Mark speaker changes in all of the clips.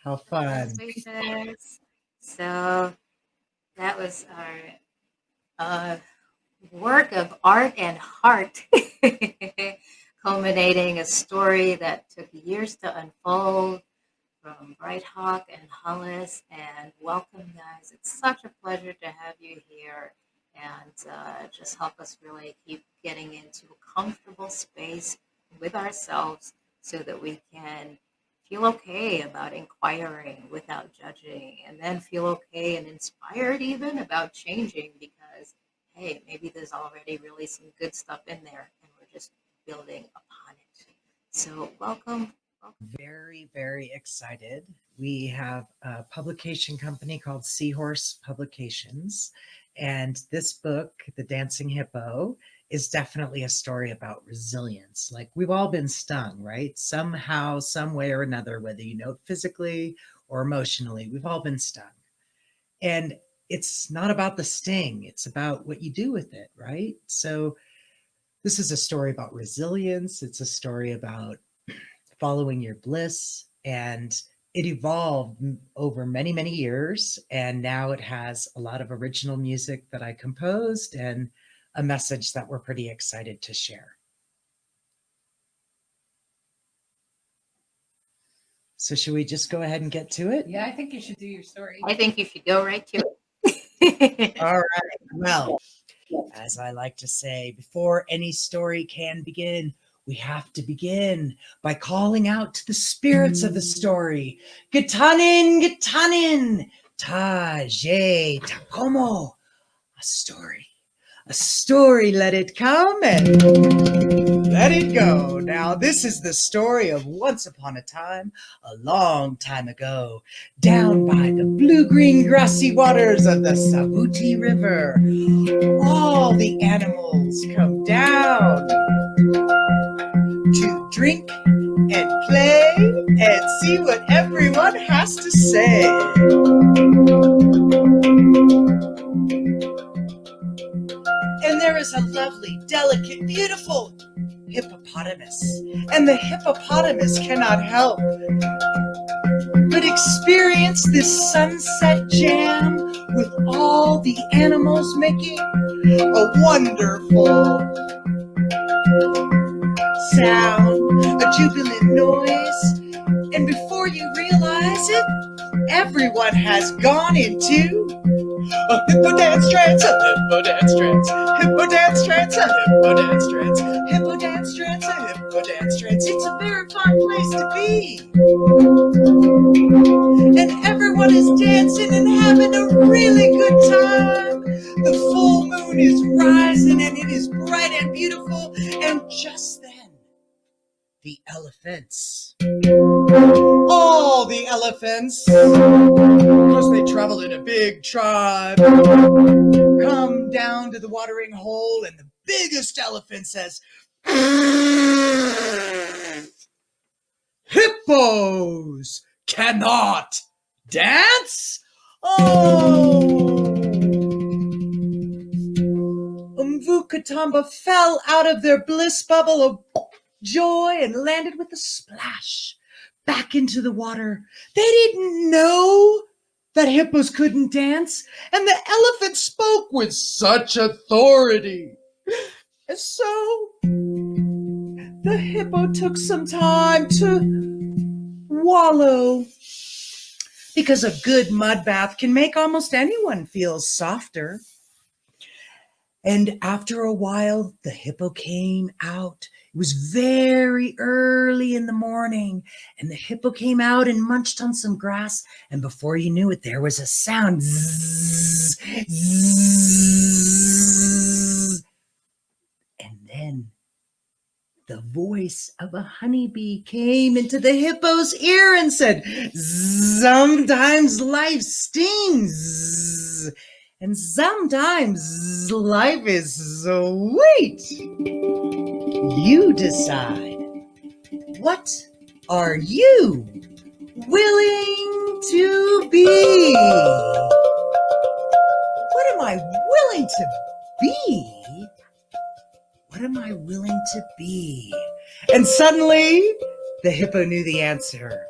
Speaker 1: How
Speaker 2: Hello,
Speaker 1: fun.
Speaker 2: sweetness. So that was our work of art and heart, culminating a story that took years to unfold from Bright Hawk and Hollis. And welcome, guys. It's such a pleasure to have you here and just help us really keep getting into a comfortable space with ourselves so that we can feel okay about inquiring without judging, and then feel okay and inspired even about changing because, hey, maybe there's already really some good stuff in there and we're just building upon it. So, welcome. Welcome.
Speaker 1: Very, very excited. We have a publication company called Seahorse Publications. And this book, The Dancing Hippo, is definitely a story about resilience. Like we've all been stung, right? Somehow, some way or another, whether you know it physically or emotionally, we've all been stung. And it's not about the sting, it's about what you do with it, right? So this is a story about resilience. It's a story about following your bliss, and it evolved over many, many years. And now it has a lot of original music that I composed and a message that we're pretty excited to share. So should we just go ahead and get to it?
Speaker 3: Yeah, I think you should do your story.
Speaker 2: I think you should go right to it.
Speaker 1: All right. Well, as I like to say, before any story can begin, we have to begin by calling out to the spirits of the story. Gitanin, gitanin, ta, je, takomo. A story. A story, let it come and let it go. Now, this is the story of once upon a time, a long time ago, down by the blue-green grassy waters of the Savuti River. All the animals come down to drink and play and see what everyone has to say. And there is a lovely, delicate, beautiful hippopotamus. And the hippopotamus cannot help but experience this sunset jam with all the animals making a wonderful sound, a jubilant noise. And before you realize it, everyone has gone into a hippo dance trance, a hippo dance trance, hippo dance trance, a hippo dance trance, hippo dance trance, a hippo dance trance. It's a very fun place to be. And everyone is dancing and having a really good time. The full moon is rising and it is bright and beautiful. And just then, the elephants, all the elephants, because they travel in a big tribe, come down to the watering hole, and the biggest elephant says, "Hippos cannot dance?" Oh! Mvukatamba fell out of their bliss bubble of joy and landed with a splash back into the water. They didn't know that hippos couldn't dance, and the elephant spoke with such authority. And so the hippo took some time to wallow, because a good mud bath can make almost anyone feel softer. And after a while, the hippo came out. It was very early in the morning, and the hippo came out and munched on some grass, and before you knew it, there was a sound. Zzz, zzz. And then the voice of a honeybee came into the hippo's ear and said, "Sometimes life stings. And sometimes life is sweet. You decide. What are you willing to be? What am I willing to be? What am I willing to be?" And suddenly, the hippo knew the answer.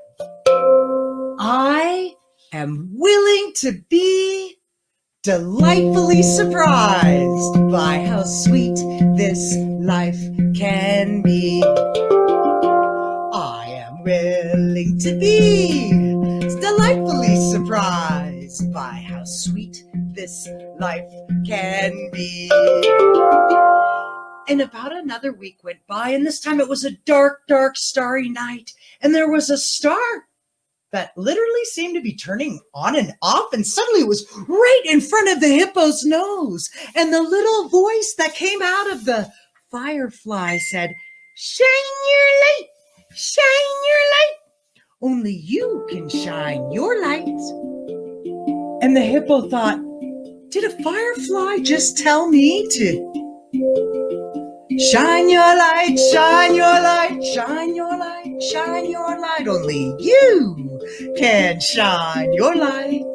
Speaker 1: I am willing to be delightfully surprised by how sweet this life can be. I am willing to be delightfully surprised by how sweet this life can be. And about another week went by, and this time it was a dark, dark, starry night, and there was a star that literally seemed to be turning on and off, and suddenly it was right in front of the hippo's nose. And the little voice that came out of the firefly said, "Shine your light, shine your light. Only you can shine your light." And the hippo thought, did a firefly just tell me to shine your light, shine your light, shine your light, shine your light. Only you can shine your light.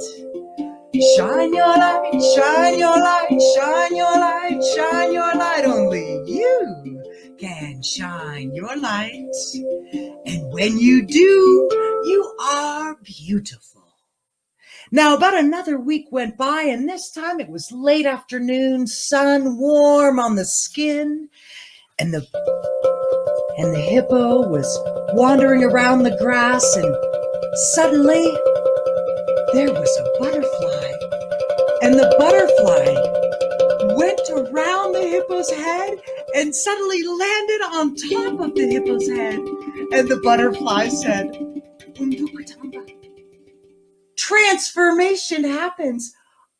Speaker 1: Shine your light, shine your light, shine your light, shine your light. Only you can shine your light. And when you do, you are beautiful. Now, about another week went by, and this time it was late afternoon, sun warm on the skin, and the hippo was wandering around the grass, and suddenly there was a butterfly, and the butterfly went around the hippo's head and suddenly landed on top of the hippo's head. And the butterfly said, transformation happens.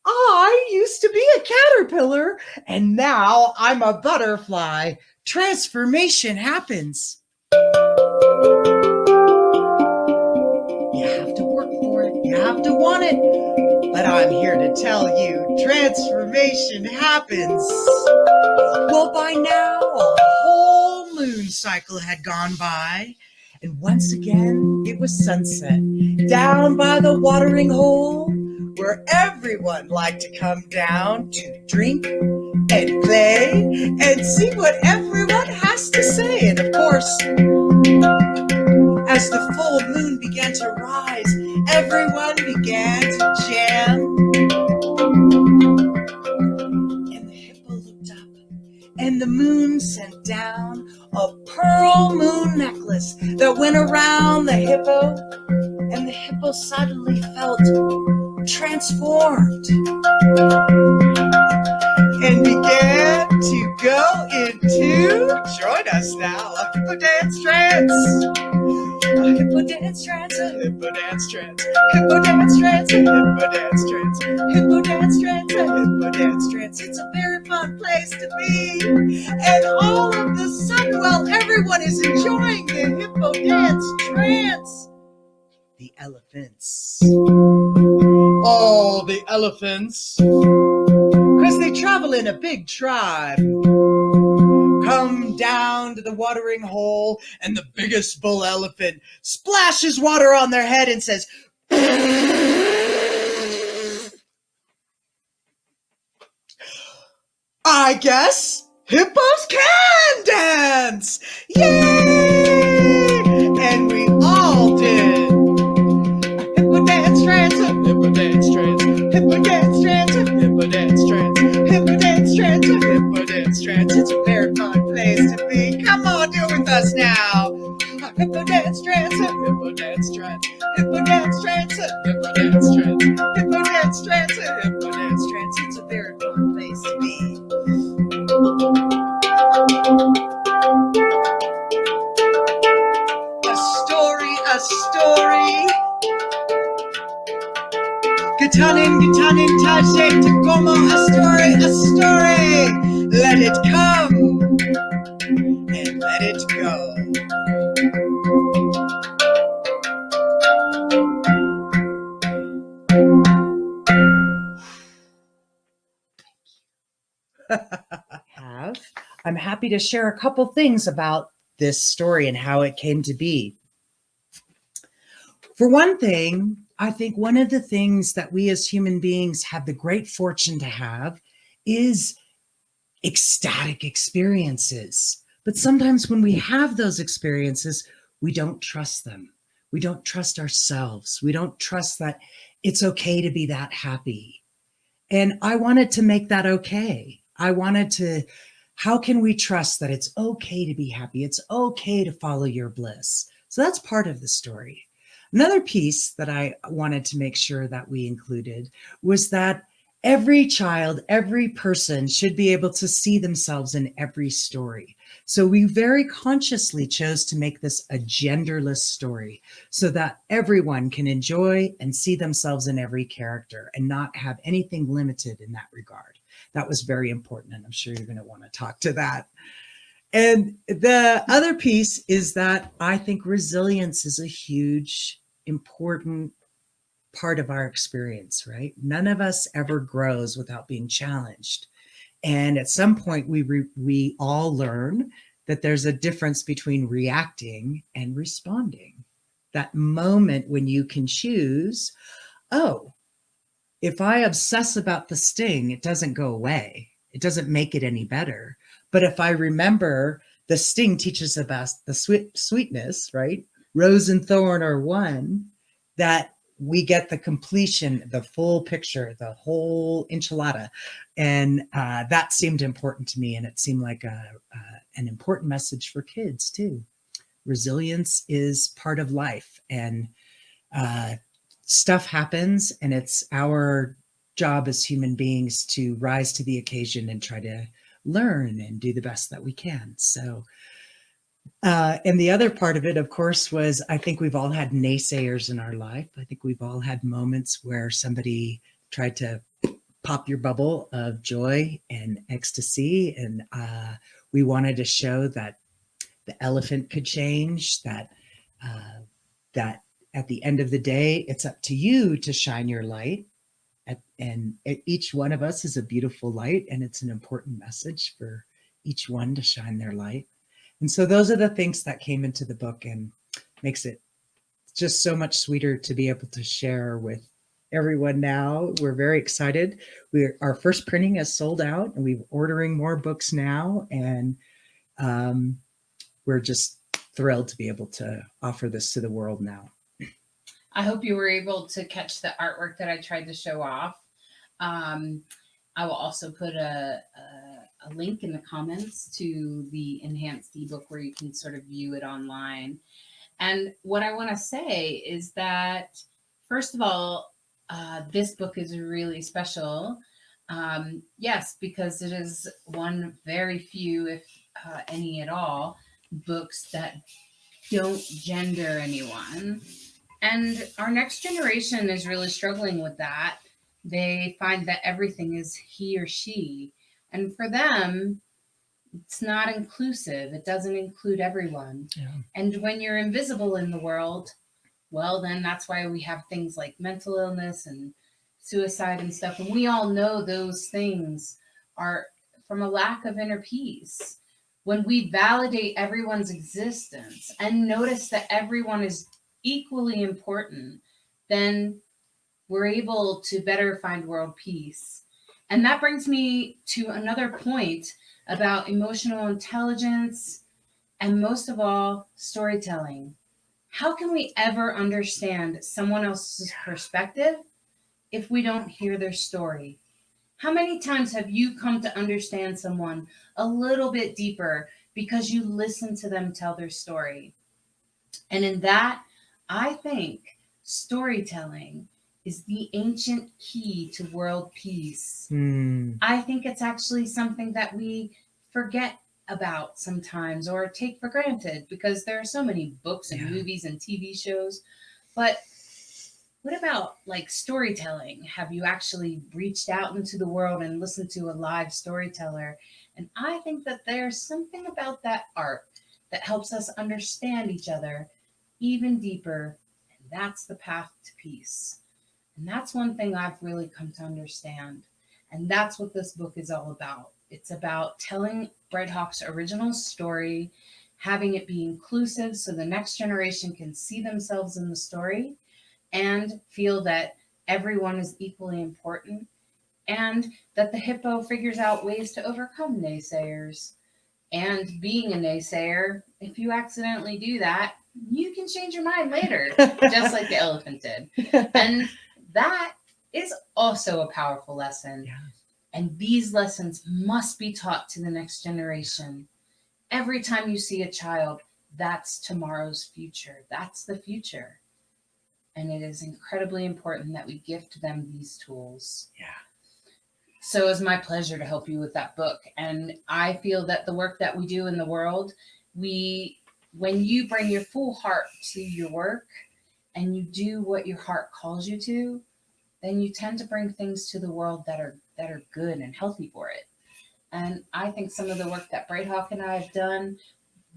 Speaker 1: I used to be a caterpillar, and now I'm a butterfly. Transformation happens. You have to work for it. You have to want it. But I'm here to tell you, transformation happens. Well, by now, a whole moon cycle had gone by, and once again, it was sunset down by the watering hole, where everyone liked to come down to drink and play and see what everyone has to say. And of course, as the full moon began to rise, everyone began to jam. And the hippo looked up, and the moon sent down a pearl moon necklace that went around the hippo, and the hippo suddenly felt transformed and began to go into, join us now, a hippo dance trance. A hippo dance trance, a hippo dance trance, hippo dance trance, a hippo dance trance, hippo dance trance, a hippo dance trance. It's a very fun place to be. And all of a sudden, while everyone is enjoying the hippo dance trance, the elephants, all the elephants, because they travel in a big tribe, come down to the watering hole, and the biggest bull elephant splashes water on their head and says, I guess hippos can dance! Yay! And we all did. Hippo dance trance, hippo dance trance, hippo dance trance, hippo dance trance, hippo dance trance, hippo dance trance. It's a very fun place to be. Come on, do it with us now. Hippo dance trance, hippo dance trance, hippo dance trance, hippo dance trance, hippo dance trance, hippo dance trance. It's a very fun place to be. A story. Gitanin, taje, como a story. Let it come and let it go. I'm happy to share a couple things about this story and how it came to be. For one thing, I think one of the things that we as human beings have the great fortune to have is ecstatic experiences. But sometimes when we have those experiences, we don't trust them. We don't trust ourselves. We don't trust that it's okay to be that happy. And I wanted to make that okay. I wanted to, how can we trust that it's okay to be happy? It's okay to follow your bliss. So that's part of the story. Another piece that I wanted to make sure that we included was that every child, every person should be able to see themselves in every story. So we very consciously chose to make this a genderless story so that everyone can enjoy and see themselves in every character and not have anything limited in that regard. That was very important, and I'm sure you're going to want to talk to that. And the other piece is that I think resilience is a huge, important part of our experience, right? None of us ever grows without being challenged. And at some point, we all learn that there's a difference between reacting and responding. That moment when you can choose, oh, if I obsess about the sting, it doesn't go away. It doesn't make it any better. But if I remember the sting teaches us the sweetness, right? Rose and thorn are one, that we get the completion, the full picture, the whole enchilada. And that seemed important to me. And it seemed like an important message for kids too. Resilience is part of life. And uh, stuff happens, and it's our job as human beings to rise to the occasion and try to learn and do the best that we can. So, and the other part of it, of course, was I think we've all had naysayers in our life. I think we've all had moments where somebody tried to pop your bubble of joy and ecstasy. And we wanted to show that the elephant could change, uh, that at the end of the day, it's up to you to shine your light. And each one of us is a beautiful light, and it's an important message for each one to shine their light. And so those are the things that came into the book, and makes it just so much sweeter to be able to share with everyone now. We're very excited. Our first printing is sold out, and we're ordering more books now. And we're just thrilled to be able to offer this to the world now.
Speaker 3: I hope you were able to catch the artwork that I tried to show off. Um, I will also put a link in the comments to the enhanced ebook where you can sort of view it online. And what I want to say is that, first of all, this book is really special. Yes, because it is one very few, if any at all, books that don't gender anyone. And our next generation is really struggling with that. They find that everything is he or she. And for them, it's not inclusive. It doesn't include everyone.
Speaker 1: Yeah.
Speaker 3: And when you're invisible in the world, well, then that's why we have things like mental illness and suicide and stuff. And we all know those things are from a lack of inner peace. When we validate everyone's existence and notice that everyone is equally important, then we're able to better find world peace. And that brings me to another point about emotional intelligence and, most of all, storytelling. How can we ever understand someone else's perspective if we don't hear their story? How many times have you come to understand someone a little bit deeper because you listen to them tell their story? And in that, I think storytelling is the ancient key to world peace. I think it's actually something that we forget about sometimes or take for granted because there are so many books and movies and TV shows. But what about like storytelling? Have you actually reached out into the world and listened to a live storyteller? And I think that there's something about that art that helps us understand each other even deeper. And that's the path to peace. And that's one thing I've really come to understand. And that's what this book is all about. It's about telling Bright Hawk's original story, having it be inclusive so the next generation can see themselves in the story and feel that everyone is equally important, and that the hippo figures out ways to overcome naysayers. And being a naysayer, if you accidentally do that, you can change your mind later, just like the elephant did. And that is also a powerful lesson.
Speaker 1: Yeah.
Speaker 3: And these lessons must be taught to the next generation. Every time you see a child, that's tomorrow's future. That's the future. And it is incredibly important that we gift them these tools.
Speaker 1: Yeah.
Speaker 3: So it's my pleasure to help you with that book. And I feel that the work that we do in the world, when you bring your full heart to your work and you do what your heart calls you to, then you tend to bring things to the world that are good and healthy for it. And I think some of the work that Bright Hawk and I have done,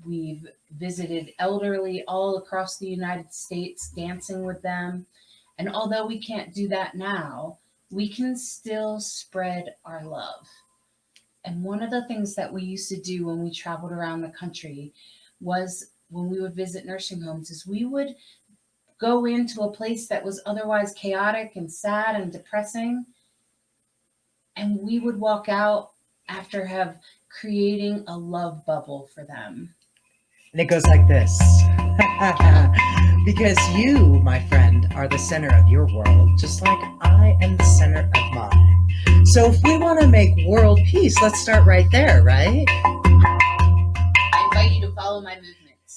Speaker 3: we've visited elderly all across the United States, dancing with them. And although we can't do that now, we can still spread our love. And one of the things that we used to do when we traveled around the country was when we would visit nursing homes is we would go into a place that was otherwise chaotic and sad and depressing. And we would walk out after have creating a love bubble for them.
Speaker 1: And it goes like this. Because you, my friend, are the center of your world, just like I am the center of mine. So if we want to make world peace, let's start right there, right?
Speaker 3: I invite you to follow my movements.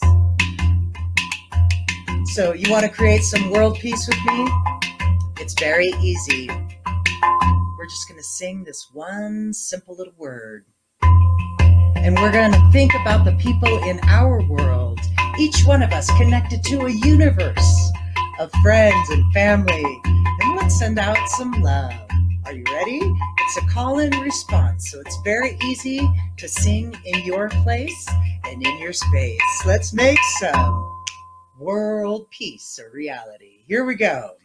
Speaker 1: So you want to create some world peace with me? It's very easy. We're just going to sing this one simple little word. And we're going to think about the people in our world, each one of us connected to a universe of friends and family. And let's send out some love. Are you ready? It's a call and response. So it's very easy to sing in your place and in your space. Let's make some world peace a reality. Here we go.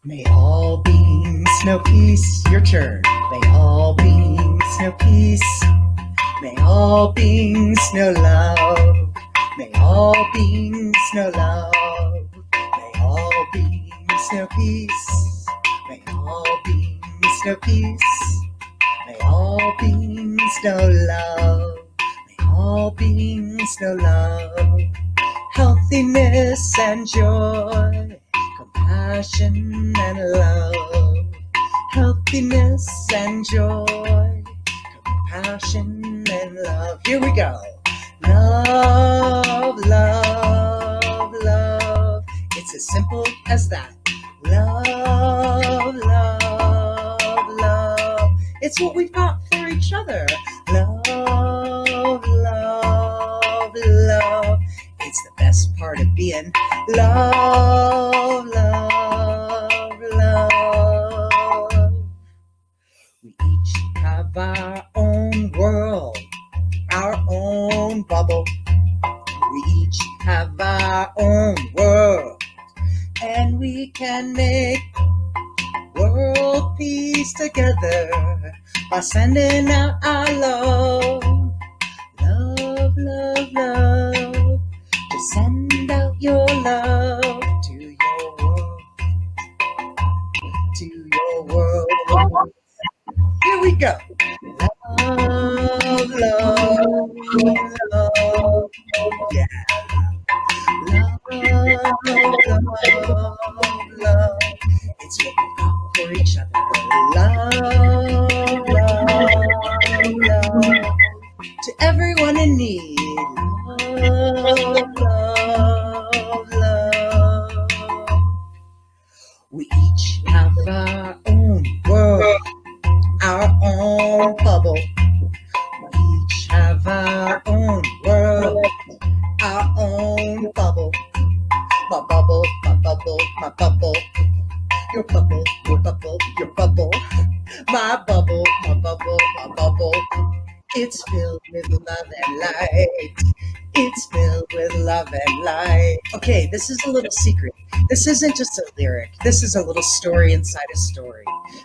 Speaker 1: May all beings know peace. Your turn. May all beings know peace. May all beings know love. May all beings know love. May all beings know peace. May all beings know peace. May all beings know love. May all beings know love. Healthiness and joy. Compassion and love. Healthiness and joy. Compassion and love. Here we go. Love, love, love. It's as simple as that. Love, love, love. It's what we've got for each other. Love, love, love. It's the best part of being love, love, love. We each have our own world, our own bubble. We each have our own world, and we can make world peace together by sending out our love. Love, love, love. Just send out your love to your world, to your world. Here we go. Love, love, love, yeah. Love, love, love. It's what we got for each other. Love, love, love. To everyone in need. Love, love, love. We each have our own world, our own bubble. We each have our own world, our own bubble. My bubble, my bubble, my bubble. Your bubble, your bubble, your bubble. My bubble, my bubble, my bubble. It's filled with love and light. It's filled with love and light. Okay, this is a little secret. This isn't just a lyric. This is a little story inside a story.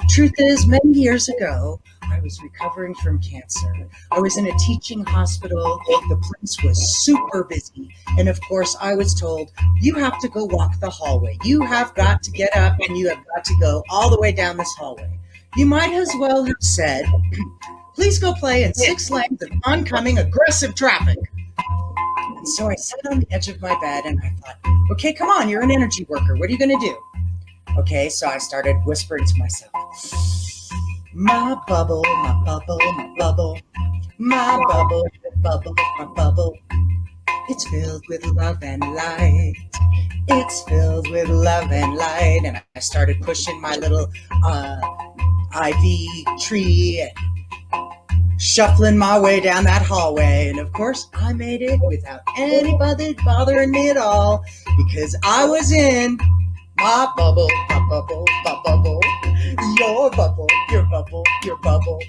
Speaker 1: Truth is, many years ago, I was recovering from cancer. I was in a teaching hospital. The place was super busy. And of course, I was told, you have to go walk the hallway. You have got to get up and you have got to go all the way down this hallway. You might as well have said, please go play in 6 lanes of oncoming aggressive traffic. So I sat on the edge of my bed and I thought, okay, come on, you're an energy worker. What are you going to do? Okay, so I started whispering to myself, my bubble, my bubble, my bubble, my bubble, my bubble. It's filled with love and light. It's filled with love and light. And I started pushing my little ivy tree, shuffling my way down that hallway. And of course, I made it without anybody bothering me at all because I was in my bubble, my bubble, my bubble, your bubble, your bubble, your bubble.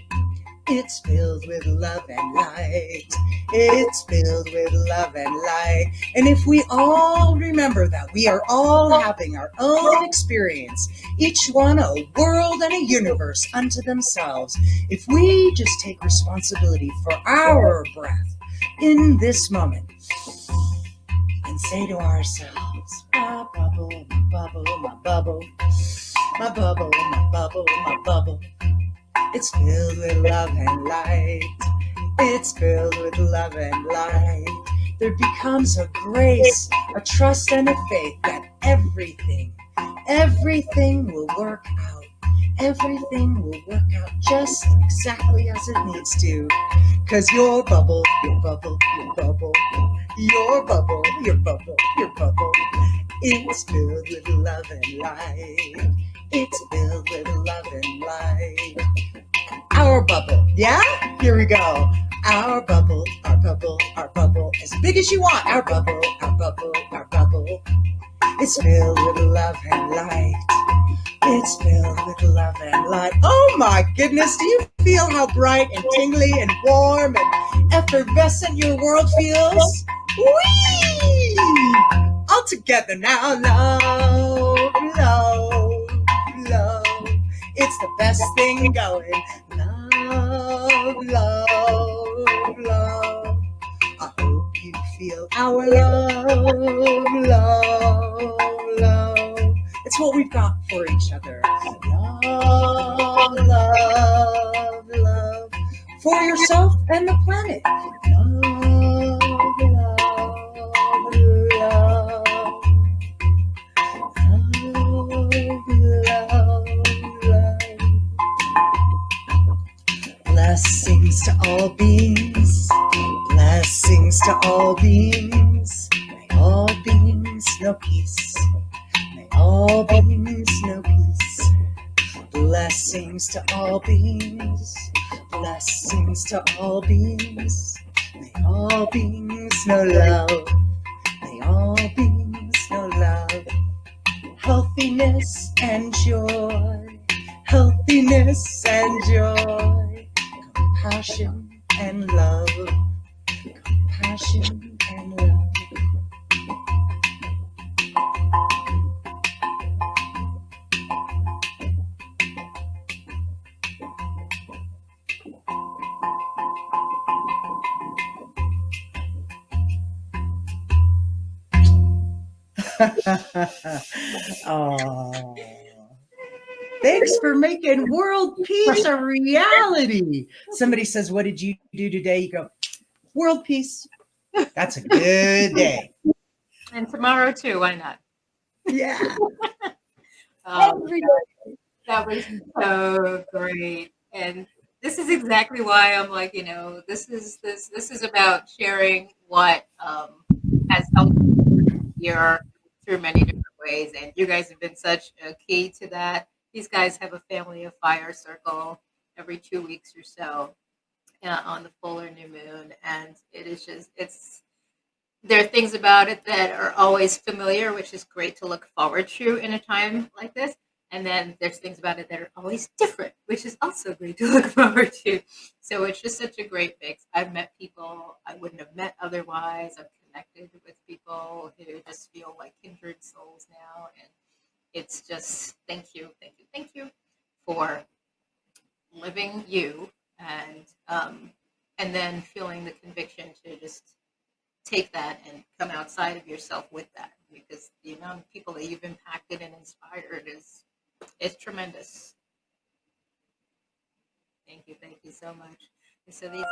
Speaker 1: It's filled with love and light. It's filled with love and light. And if we all remember that we are all having our own experience, each one a world and a universe unto themselves, if we just take responsibility for our breath in this moment and say to ourselves, my bubble, my bubble, my bubble, my bubble, my bubble, my bubble. It's filled with love and light. It's filled with love and light. There becomes a grace, a trust, and a faith that everything will work out. Everything will work out just exactly as it needs to. Cause your bubble, your bubble, your bubble, your bubble, your bubble, your bubble. It's filled with love and light. It's filled with love and light. Our bubble, yeah? Here we go. Our bubble, our bubble, our bubble. As big as you want. Our bubble, our bubble, our bubble. It's filled with love and light. It's filled with love and light. Oh my goodness, do you feel how bright and tingly and warm and effervescent your world feels? Whee! All together now, love, love, love. It's the best thing going. Love, love, love. I hope you feel our love, love, love. It's what we've got for each other. Love, love, love. For yourself and the planet. Love, love, love. Love, love, love. Blessings to all beings. Blessings to all beings. May all beings know peace. May all beings know peace. Blessings to all beings. Blessings to all beings. May all beings know love. May all beings know love. Healthiness and joy. Healthiness and joy. Compassion and love. Compassion and love. Oh, thanks for making world peace a reality. Somebody says, what did you do today? You go, world peace. That's a good day.
Speaker 2: And tomorrow too, why not?
Speaker 1: Yeah.
Speaker 2: Every day. That was so great. And this is exactly why I'm like, this is about sharing what has helped here through many different ways. And you guys have been such a key to that. These guys have a family of fire circle every 2 weeks or so on the full or new moon. And it is just, there are things about it that are always familiar, which is great to look forward to in a time like this. And then there's things about it that are always different, which is also great to look forward to. So it's just such a great mix. I've met people I wouldn't have met otherwise. I've connected with people who just feel like kindred souls now. And it's just thank you for living you and then feeling the conviction to just take that and come outside of yourself with that, because the amount of people that you've impacted and inspired is tremendous. Thank you so much. And so these